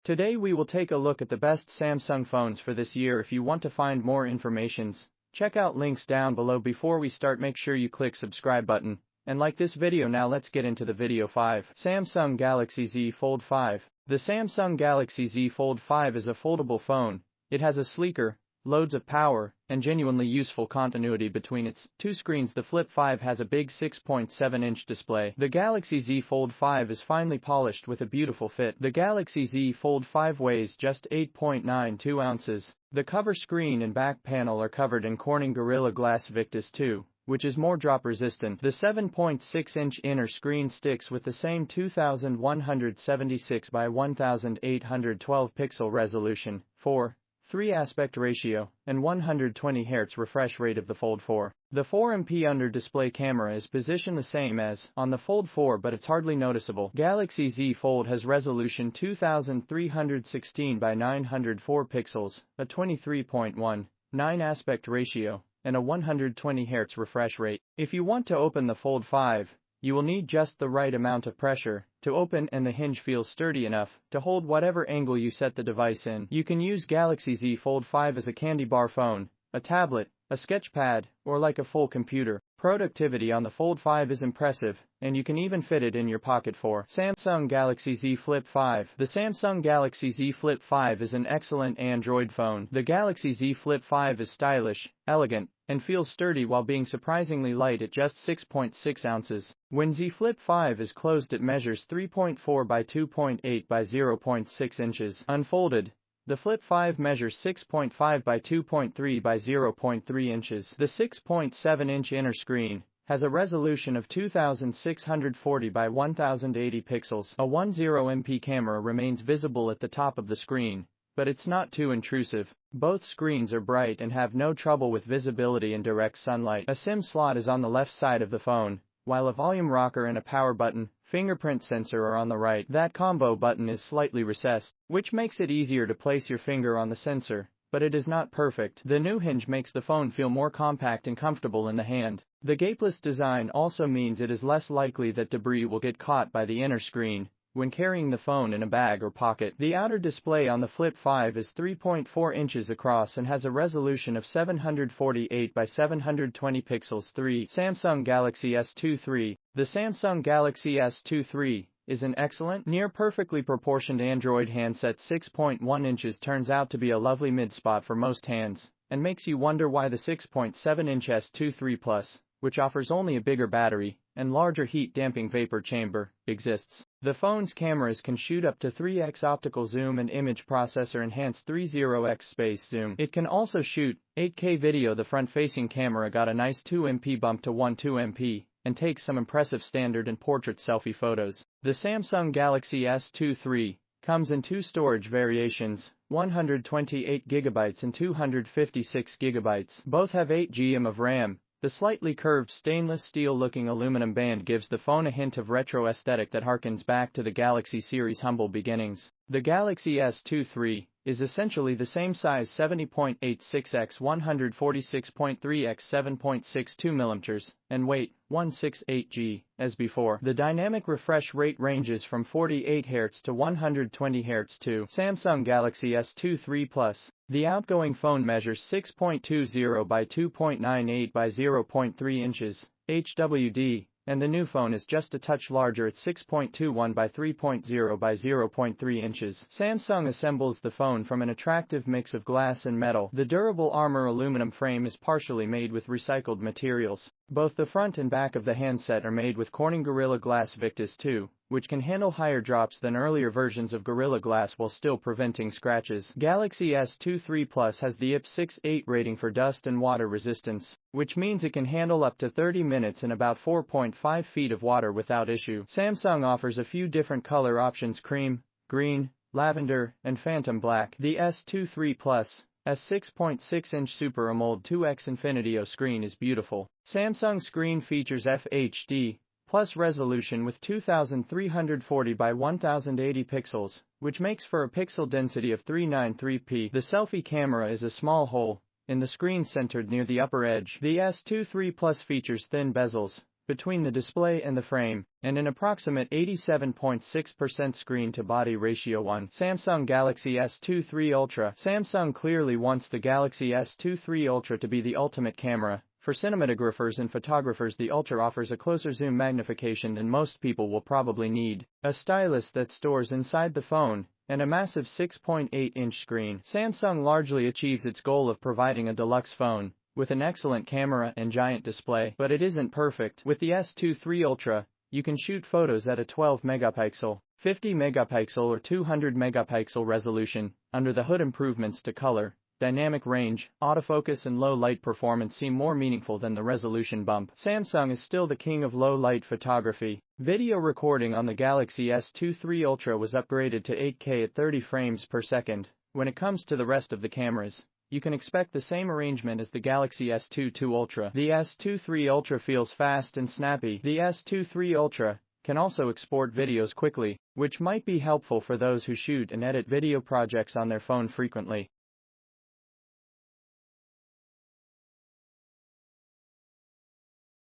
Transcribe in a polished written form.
Today we will take a look at the best Samsung phones for this year. If you want to find more information, check out links down below. Before we start, make sure you click subscribe button and like this video. Now let's get into the video. 5. Samsung Galaxy Z Fold 5. The Samsung Galaxy Z Fold 5 is a foldable phone. It has a sleeker, loads of power, and genuinely useful continuity between its two screens. The Flip 5 has a big 6.7-inch display. The Galaxy Z Fold 5 is finely polished with a beautiful fit. The Galaxy Z Fold 5 weighs just 8.92 ounces. The cover screen and back panel are covered in Corning Gorilla Glass Victus 2, which is more drop resistant. The 7.6-inch inner screen sticks with the same 2176 by 1812 pixel resolution, 4:3 aspect ratio, and 120 Hz refresh rate of the Fold 4. The 4MP under-display camera is positioned the same as on the Fold 4, but it's hardly noticeable. Galaxy Z Fold has resolution 2316 by 904 pixels, a 23.19 aspect ratio, and a 120 Hz refresh rate. If you want to open the Fold 5, you will need just the right amount of pressure to open, and the hinge feels sturdy enough to hold whatever angle you set the device in. You can use Galaxy Z Fold 5 as a candy bar phone, a tablet, a sketch pad, or like a full computer. Productivity on the Fold 5 is impressive, and you can even fit it in your pocket. 4. Samsung Galaxy Z Flip 5. The Samsung Galaxy Z Flip 5 is an excellent Android phone. The Galaxy Z Flip 5 is stylish, elegant, and feels sturdy while being surprisingly light at just 6.6 ounces. When Z Flip 5 is closed, it measures 3.4 by 2.8 by 0.6 inches. Unfolded, the Flip 5 measures 6.5 by 2.3 by 0.3 inches. The 6.7-inch inner screen has a resolution of 2640 by 1080 pixels. A 10MP camera remains visible at the top of the screen, but it's not too intrusive. Both screens are bright and have no trouble with visibility in direct sunlight. A SIM slot is on the left side of the phone, while a volume rocker and a power button, fingerprint sensor are on the right. That combo button is slightly recessed, which makes it easier to place your finger on the sensor, but it is not perfect. The new hinge makes the phone feel more compact and comfortable in the hand. The gapeless design also means it is less likely that debris will get caught by the inner screen when carrying the phone in a bag or pocket. The outer display on the Flip 5 is 3.4 inches across and has a resolution of 748 by 720 pixels. 3. Samsung Galaxy S23. The Samsung Galaxy S23 is an excellent, near-perfectly proportioned Android handset. 6.1 inches turns out to be a lovely mid-spot for most hands, and makes you wonder why the 6.7-inch S23 Plus, which offers only a bigger battery and larger heat-damping vapor chamber, exists. The phone's cameras can shoot up to 3x optical zoom and image processor enhanced 30x space zoom. It can also shoot 8K video. The front-facing camera got a nice 2MP bump to 12MP, and takes some impressive standard and portrait selfie photos. The Samsung Galaxy S23 comes in two storage variations, 128GB and 256GB. Both have 8GB of RAM. The slightly curved stainless steel-looking aluminum band gives the phone a hint of retro aesthetic that harkens back to the Galaxy series' humble beginnings. The Galaxy S23 is essentially the same size, 70.86x 146.3x 7.62mm, and weight 168g, as before. The dynamic refresh rate ranges from 48 Hz to 120 Hz. 2. Samsung Galaxy S23 Plus. The outgoing phone measures 6.20 by 2.98 by 0.3 inches, HWD, and the new phone is just a touch larger at 6.21 by 3.0 by 0.3 inches. Samsung assembles the phone from an attractive mix of glass and metal. The durable armor aluminum frame is partially made with recycled materials. Both the front and back of the handset are made with Corning Gorilla Glass Victus 2, which can handle higher drops than earlier versions of Gorilla Glass while still preventing scratches. Galaxy S23 Plus has the IP68 rating for dust and water resistance, which means it can handle up to 30 minutes in about 4.5 feet of water without issue. Samsung offers a few different color options: cream, green, lavender, and phantom black. The S23 Plus S6.6-inch Super AMOLED 2x Infinity-O screen is beautiful. Samsung screen features FHD plus resolution with 2340 by 1080 pixels, which makes for a pixel density of 393p. The selfie camera is a small hole in the screen centered near the upper edge. The S23 Plus features thin bezels, between the display and the frame, and an approximate 87.6% screen-to-body ratio. 1. Samsung Galaxy S23 Ultra. Samsung clearly wants the Galaxy S23 Ultra to be the ultimate camera. For cinematographers and photographers, the Ultra offers a closer zoom magnification than most people will probably need, a stylus that stores inside the phone, and a massive 6.8-inch screen. Samsung largely achieves its goal of providing a deluxe phone with an excellent camera and giant display, but it isn't perfect. With the S23 Ultra, you can shoot photos at a 12-megapixel, 50-megapixel or 200-megapixel resolution. Under the hood, improvements to color, dynamic range, autofocus and low light performance seem more meaningful than the resolution bump. Samsung is still the king of low light photography. Video recording on the Galaxy S23 Ultra was upgraded to 8K at 30 frames per second. When it comes to the rest of the cameras, you can expect the same arrangement as the Galaxy S22 Ultra. The S23 Ultra feels fast and snappy. The S23 Ultra can also export videos quickly, which might be helpful for those who shoot and edit video projects on their phone frequently.